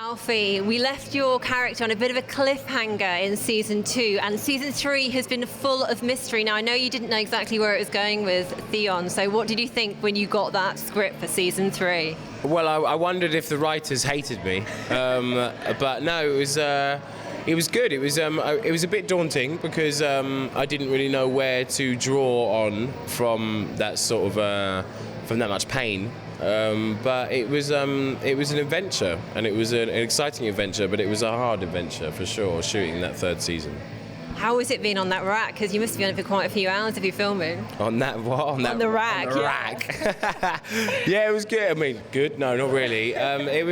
Alfie, we left your character on a bit of a cliffhanger in season 2, and season 3 has been full of mystery. Now, I know you didn't know exactly where it was going with Theon, so what did you think when you got that script for season 3? Well, I wondered if the writers hated me, but no, it was good. It was a bit daunting because I didn't really know where to draw on from that sort of from that much pain. But it was an adventure, and it was an exciting adventure, but it was a hard adventure for sure, shooting that 3rd season. How has it been on that rack? Because you must have been on it for quite a few hours if you're filming. On that what? On the rack. On the rack. Yeah, it was good. I mean, good? No, not really. It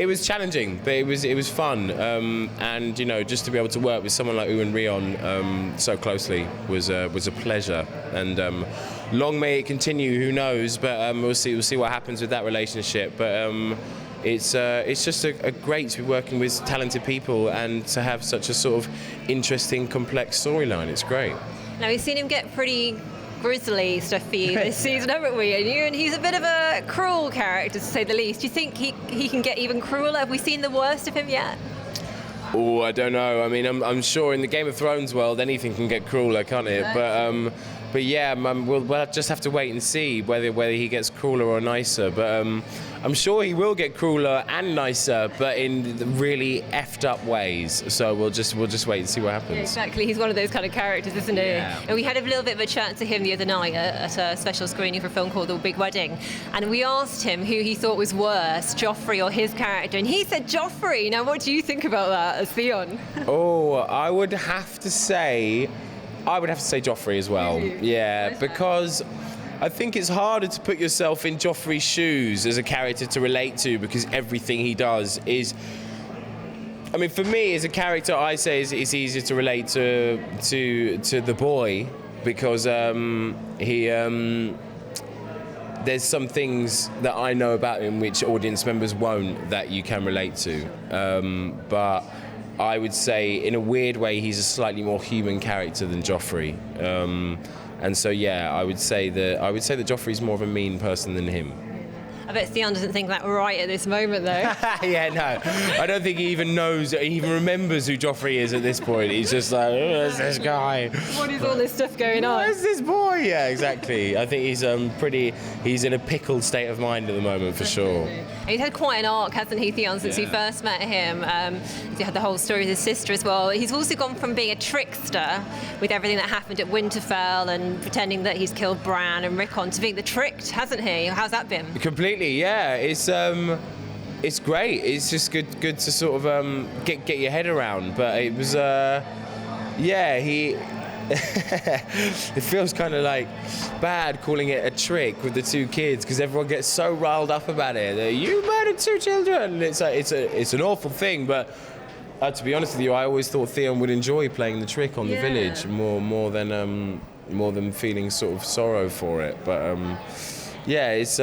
was challenging, but it was fun. And just to be able to work with someone like Iwan Rheon so closely was a pleasure. And long may it continue. Who knows? But we'll see what happens with that relationship. But it's just a great to be working with talented people and to have such a sort of interesting, complex storyline. It's great. Now, we've seen him get pretty grisly stuff for you this season, haven't we? And he's a bit of a cruel character, to say the least. Do you think he can get even crueler? Have we seen the worst of him yet? Oh, I don't know. I mean, I'm sure in the Game of Thrones world anything can get crueler, can't it? Exactly. But yeah, we'll just have to wait and see whether he gets crueler or nicer. But I'm sure he will get crueler and nicer, but in really effed up ways. So we'll just wait and see what happens. Yeah, exactly. He's one of those kind of characters, isn't he? Yeah. And we had a little bit of a chat to him the other night at a special screening for a film called The Big Wedding, and we asked him who he thought was worse, Joffrey or his character, and he said Joffrey. Now, what do you think about that as Theon? Oh, I would have to say Joffrey as well. Yeah, because I think it's harder to put yourself in Joffrey's shoes as a character to relate to, because everything he does is... I mean, for me, as a character, I say it's easier to relate to the boy, because there's some things that I know about him which audience members won't, that you can relate to. But I would say, in a weird way, he's a slightly more human character than Joffrey. And so, yeah, I would say that Joffrey's more of a mean person than him. I bet Theon doesn't think that right at this moment, though. Yeah, no. I don't think he even knows, he even remembers who Joffrey is at this point. He's just like, who's this guy? What is all this stuff going on? Where's this boy? Yeah, exactly. I think he's in a pickled state of mind at the moment, for sure. He's had quite an arc, hasn't he, Theon, since we first met him. He had the whole story with his sister as well. He's also gone from being a trickster with everything that happened at Winterfell and pretending that he's killed Bran and Rickon to being the tricked, hasn't he? How's that been? Completely, yeah. It's great. It's just good to sort of get your head around. But it was, it feels kind of like bad calling it a trick with the 2 kids, because everyone gets so riled up about it. You murdered 2 children. It's like it's an awful thing, but to be honest with you, I always thought Theon would enjoy playing the trick on the village more than feeling sort of sorrow for it. But yeah, it's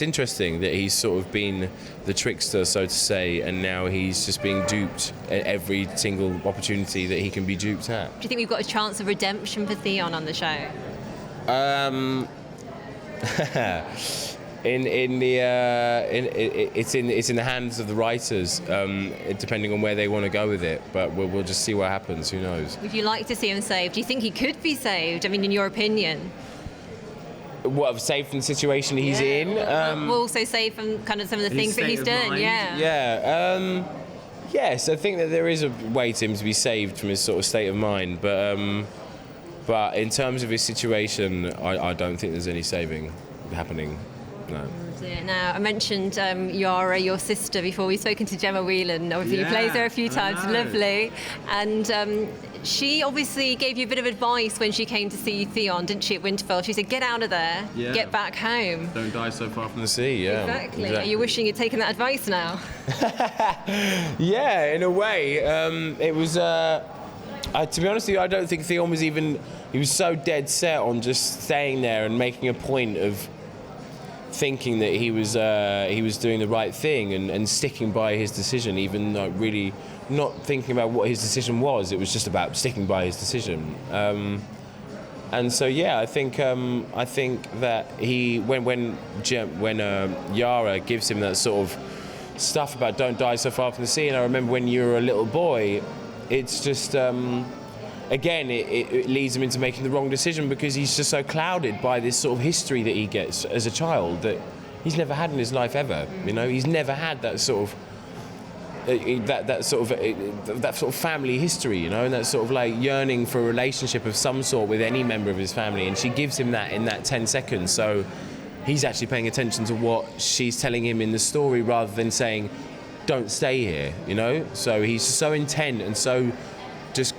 interesting that he's sort of been the trickster, so to say, and now he's just being duped at every single opportunity that he can be duped at. Do you think we've got a chance of redemption for Theon on the show? It's in the hands of the writers, depending on where they want to go with it. But we'll just see what happens. Who knows? Would you like to see him saved? Do you think he could be saved? I mean, in your opinion? What, saved from the situation he's in? Well, also saved from kind of some of the things that he's done. Mind. Yeah. Yes, I think that there is a way to him to be saved from his sort of state of mind. But in terms of his situation, I don't think there's any saving happening. No. Now, I mentioned Yara, your sister, before. We've spoken to Gemma Whelan. Obviously, you played her a few times. Lovely. And she obviously gave you a bit of advice when she came to see Theon, didn't she, at Winterfell? She said, get out of there, get back home. Don't die so far from the sea, Exactly. Are you wishing you'd taken that advice now? Yeah, in a way. It was... to be honest with you, I don't think Theon was even... He was so dead set on just staying there and making a point of thinking that he was doing the right thing and sticking by his decision, even though really not thinking about what his decision was. It was just about sticking by his decision. And so I think that he when Yara gives him that sort of stuff about don't die so far from the sea. And I remember when you were a little boy, it's just, again, it leads him into making the wrong decision because he's just so clouded by this sort of history that he gets as a child that he's never had in his life ever. You know, he's never had that sort of that sort of family history, you know, and that sort of like yearning for a relationship of some sort with any member of his family. And she gives him that in that 10 seconds. So he's actually paying attention to what she's telling him in the story rather than saying, don't stay here, you know? So he's so intent and so just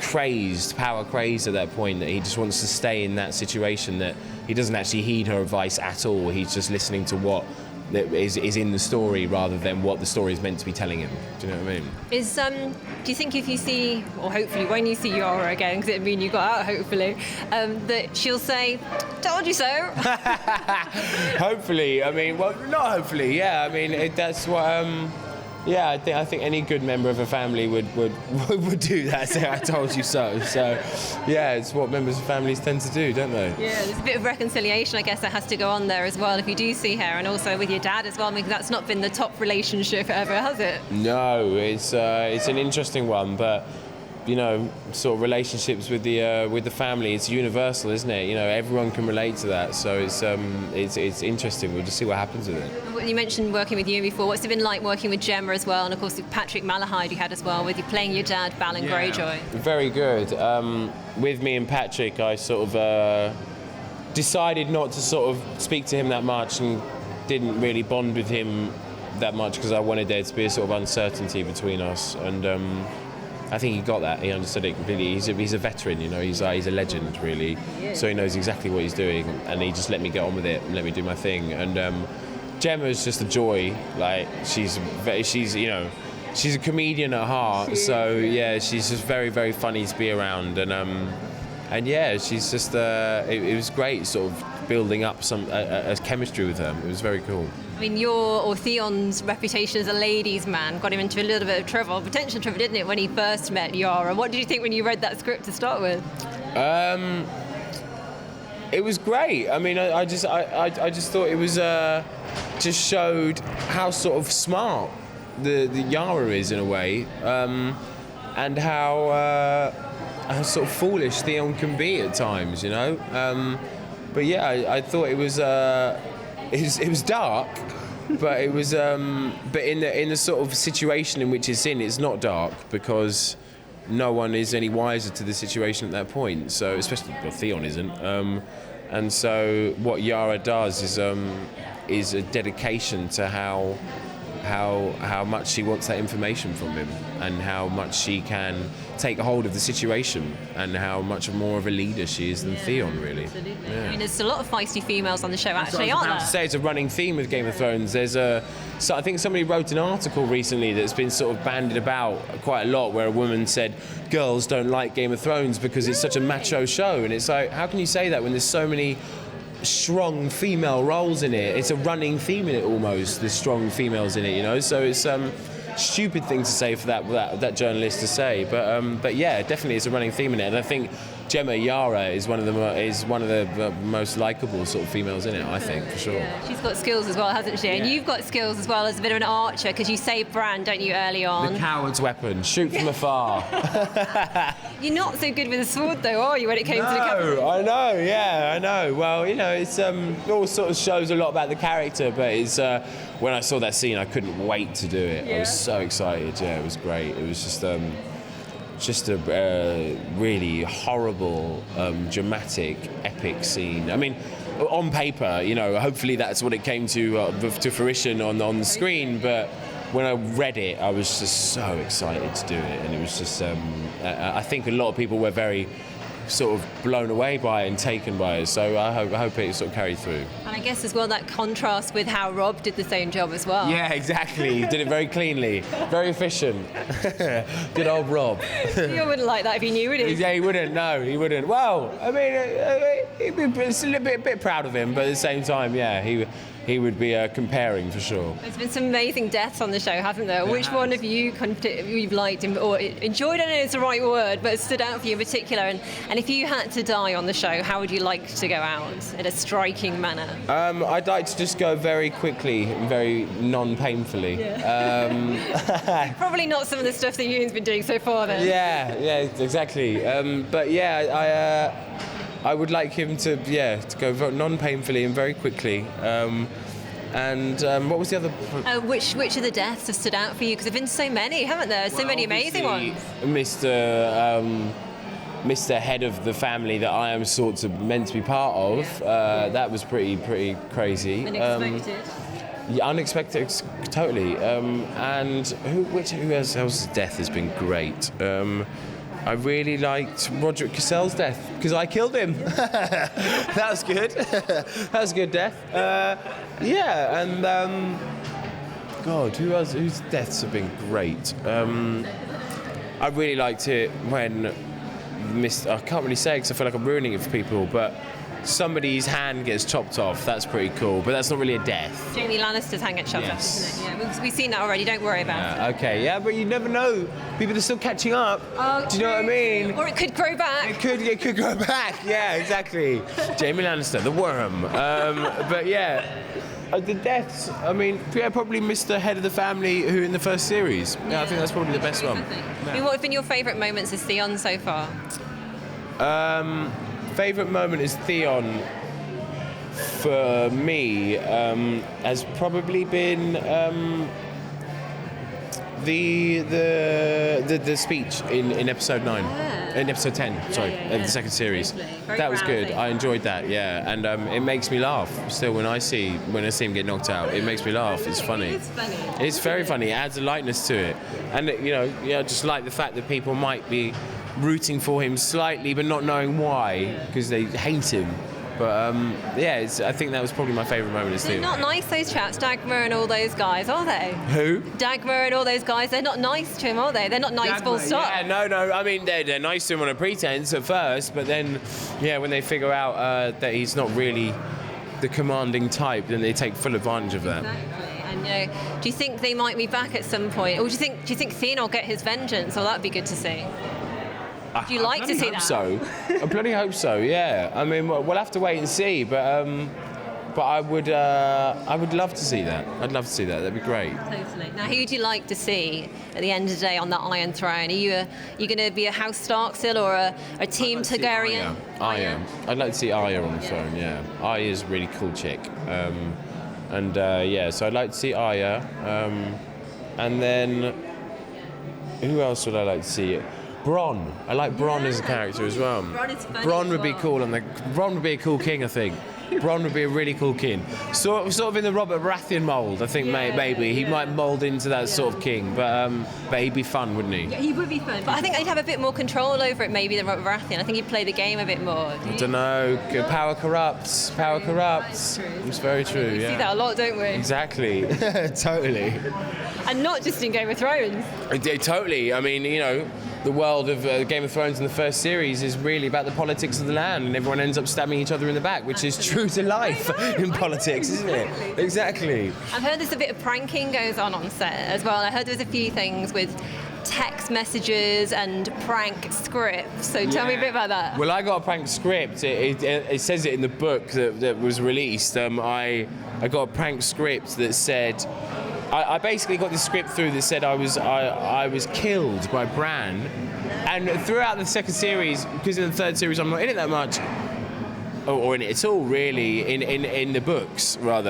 power crazed at that point that he just wants to stay in that situation, that he doesn't actually heed her advice at all. He's just listening to what is in the story rather than what the story is meant to be telling him. Do you know what I mean? Do you think if you see, or hopefully when you see Yara again, because it'd mean you got out hopefully, that she'll say, told you so? Hopefully, I mean, well, not hopefully, yeah. I mean, that's what, yeah, I think any good member of a family would do that, say, I told you so. So, yeah, it's what members of families tend to do, don't they? Yeah, there's a bit of reconciliation, I guess, that has to go on there as well if you do see her, and also with your dad as well. I mean, that's not been the top relationship ever, has it? No, it's an interesting one, but you know, sort of relationships with the family, it's universal, isn't it? You know, everyone can relate to that, so it's interesting. We'll just see what happens with it. You mentioned working with you before. What's it been like working with Gemma as well, and of course with Patrick Malahide you had as well, with you playing your dad, Balon Greyjoy? Very good. With me and Patrick, I sort of decided not to sort of speak to him that much and didn't really bond with him that much because I wanted there to be a sort of uncertainty between us, and I think he got that. He understood it completely. He's a veteran, you know. He's a legend, really. So he knows exactly what he's doing, and he just let me get on with it and let me do my thing. And Gemma's just a joy. Like she's you know, she's a comedian at heart. So yeah, she's just very, very funny to be around. And yeah, she's just it was great, sort of building up a chemistry with her. It was very cool. I mean, Theon's reputation as a ladies' man got him into a little bit of trouble, potential trouble, didn't it, when he first met Yara? What did you think when you read that script to start with? It was great. I mean, I just thought it was just showed how sort of smart the Yara is in a way, and how sort of foolish Theon can be at times, you know. But yeah, I thought it was dark, but it was but in the sort of situation in which it's in, it's not dark because no one is any wiser to the situation at that point. So especially Theon isn't, and so what Yara does is a dedication to how much she wants that information from him and how much she can take hold of the situation and how much more of a leader she is than Theon, really. Absolutely. Yeah. I mean, there's a lot of feisty females on the show, actually, aren't there? I was about to say, it's a running theme with Game of Thrones. So I think somebody wrote an article recently that's been sort of bandied about quite a lot, where a woman said girls don't like Game of Thrones because it's such a macho show. And it's like, how can you say that when there's so many strong female roles in it? It's a running theme in it almost. There's strong females in it, you know. So it's stupid thing to say for that journalist to say, but yeah, definitely it's a running theme in it. And I think Gemma Yara is one of the most likable sort of females in it, I think, for sure. Yeah, she's got skills as well, hasn't she? Yeah. And you've got skills as well as a bit of an archer, because you saved Bran, don't you, early on? The coward's weapon, shoot from afar. You're not so good with a sword, though, are you, when it came to the cavalry? No, I know, yeah, I know. Well, you know, it's all sort of shows a lot about the character, but it's when I saw that scene, I couldn't wait to do it. Yeah. I was so excited. Yeah, it was great. It was just a really horrible, dramatic, epic scene. I mean, on paper, you know, hopefully that's what it came to fruition on the screen, but when I read it, I was just so excited to do it, and it was just, I think a lot of people were very sort of blown away by it and taken by it, so I hope it sort of carried through. And I guess as well that contrast with how Rob did the same job as well. Yeah, exactly. He did it very cleanly, very efficient. Good old Rob. You wouldn't like that if he knew, would he? Yeah, he wouldn't. No, he wouldn't. Well, I mean, he'd be a bit proud of him, but at the same time, yeah, he would be comparing for sure. There's been some amazing deaths on the show, hasn't there? Which one of you you've liked or enjoyed? I don't know if it's the right word, but it stood out for you in particular. And if you had to die on the show, how would you like to go out in a striking manner? I'd like to just go very quickly and very non-painfully. Yeah. Probably not some of the stuff that Ewan's been doing so far then. Yeah, exactly. But yeah, I would like him to go non-painfully and very quickly. And what was the other? Which of the deaths have stood out for you? Because there've been so many, haven't there? So many amazing ones. Mr. Head of the family that I am sort of meant to be part of. That was pretty crazy. Unexpected. Yeah, unexpected, totally. And who else's death has been great? I really liked Rodrik Cassel's death because I killed him. That was good. That was a good death. And God, who else? Whose deaths have been great? I really liked it when I can't really say because I feel like I'm ruining it for people, but somebody's hand gets chopped off. That's pretty cool, but that's not really a death. Jaime Lannister's hand gets chopped off, isn't it? Yeah, we've seen that already. Don't worry about it. Okay, yeah, but you never know. People are still catching up. Oh, do you know what I mean? Or it could grow back. It could grow back. Yeah, exactly. Jaime Lannister, the worm. But yeah. The deaths, I mean, probably Mr. Head of the family who in the first series. Yeah, I think that's probably the best one. I mean, what have been your favourite moments as Theon so far? Favourite moment is Theon for me has probably been the speech in episode 9. In episode 10, sorry, of the second series. That was good. I enjoyed that, yeah. And it makes me laugh still when I see him get knocked out. It makes me laugh. It's funny. It's funny. It's very funny. It adds a lightness to it. And I just like the fact that people might be rooting for him slightly but not knowing why because they hate him. But I think that was probably my favourite moment as Theon. They're not nice, those chaps, Dagmar and all those guys, are they? Who? Dagmar and all those guys, they're not nice to him, are they? They're not nice, Dagmar, full stop. Yeah, no, I mean, they're nice to him on a pretense at first, but then, when they figure out that he's not really the commanding type, then they take full advantage of that. Exactly. And do you think they might be back at some point? Or do you think Theon will get his vengeance? Or that'd be good to see? Would you like to see that? I bloody hope so. Yeah. I mean, we'll have to wait and see, but I would love to see that. I'd love to see that. That'd be great. Totally. Now, who do you like to see at the end of the day on that Iron Throne? Are you going to be a House Stark still, or a Team Targaryen? Arya. I'd like to see Arya on the throne. Yeah. Arya's a really cool chick. So I'd like to see Arya, and then who else would I like to see? Bronn. I like Bronn as a character as well. Bronn is funny. Bronn would be cool, Bronn would be a cool king, I think. Bronn would be a really cool king. Sort of in the Robert Baratheon mould, I think. Maybe he might mould into that sort of king, but he'd be fun, wouldn't he? Yeah, he would be fun. But I think he'd have a bit more control over it, maybe, than Robert Baratheon. I think he'd play the game a bit more. I don't know. Power corrupts. Power corrupts. It's very true. We see that a lot, don't we? Exactly. Totally. And not just in Game of Thrones. Totally. I mean, the world of Game of Thrones in the first series is really about the politics of the land, and everyone ends up stabbing each other in the back, which is true to life in politics, isn't it? Exactly. I've heard there's a bit of pranking goes on set as well. I heard there's a few things with text messages and prank scripts. So tell me a bit about that. Well, I got a prank script. It says it in the book that was released. I got a prank script that said. I basically got this script through that said I was killed by Bran, and throughout the second series, because in the third series I'm not in it that much, or in it at all really, in the books rather,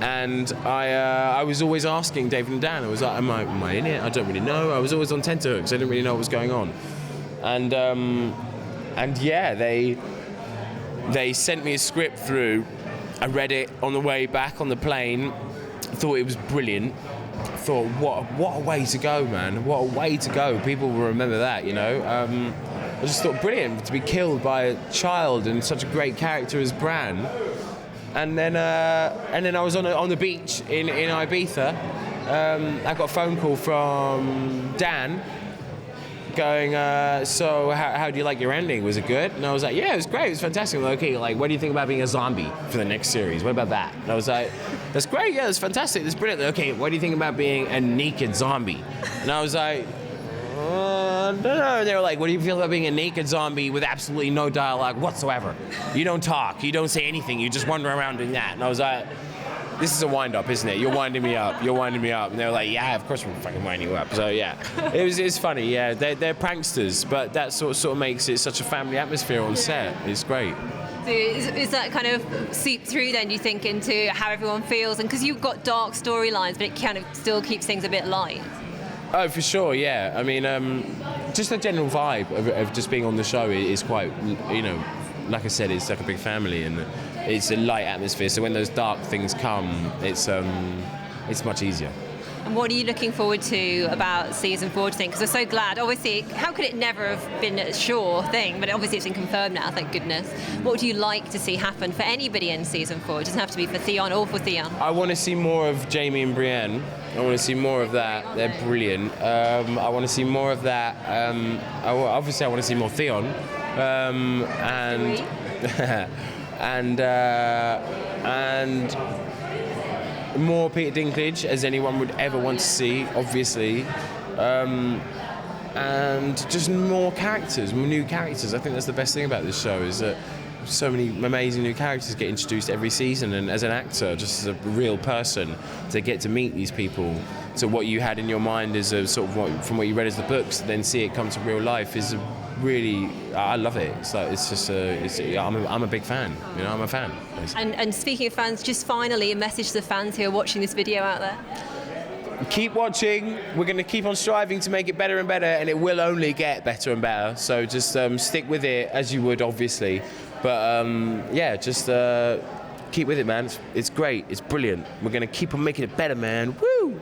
and I was always asking David and Dan. I was like, am I in it? I don't really know. I was always on tenterhooks. I didn't really know what was going on, and they sent me a script through. I read it on the way back on the plane. Thought it was brilliant. Thought, what a way to go, man! What a way to go! People will remember that, I just thought brilliant to be killed by a child and such a great character as Bran. And then I was on the beach in Ibiza. I got a phone call from Dan going, so how do you like your ending? Was it good? And I was like, yeah, it was great. It was fantastic. Like, okay, like, what do you think about being a zombie for the next series? What about that? And I was like, that's great. Yeah, that's fantastic. That's brilliant. Okay, what do you think about being a naked zombie? And I was like, I don't know. And they were like, what do you feel about being a naked zombie with absolutely no dialogue whatsoever? You don't talk. You don't say anything. You just wander around doing that. And I was like, this is a wind-up, isn't it? You're winding me up. You're winding me up. And they were like, yeah, of course we're fucking winding you up. So, yeah. It's funny, yeah. They're pranksters, but that sort of makes it such a family atmosphere on set. It's great. So is that kind of seep through then, do you think, into how everyone feels? And because you've got dark storylines, but it kind of still keeps things a bit light. Oh, for sure, yeah. I mean, just the general vibe of just being on the show is quite, you know, like I said, it's like a big family, and it's a light atmosphere. So when those dark things come, it's much easier. And what are you looking forward to about season 4, do you think? Because we're so glad. Obviously, how could it never have been a sure thing? But obviously it's been confirmed now, thank goodness. What would you like to see happen for anybody in season 4? It doesn't have to be for Theon or for Theon. I want to see more of Jaime and Brienne. I want to see more of that. They're brilliant. I want to see more of that. Obviously, I want to see more Theon. And more Peter Dinklage, as anyone would ever want to see, obviously. And just more characters, more new characters. I think that's the best thing about this show, is that so many amazing new characters get introduced every season, and as an actor, just as a real person, to get to meet these people, so what you had in your mind is a sort of from what you read as the books, then see it come to real life is really, I love it. It's like, it's just I'm a big fan, you know, I'm a fan. And speaking of fans, just finally a message to the fans who are watching this video out there. Keep watching. We're going to keep on striving to make it better and better, and it will only get better and better. So just stick with it as you would, obviously. But yeah, just keep with it, man. It's great. It's brilliant. We're going to keep on making it better, man. Woo!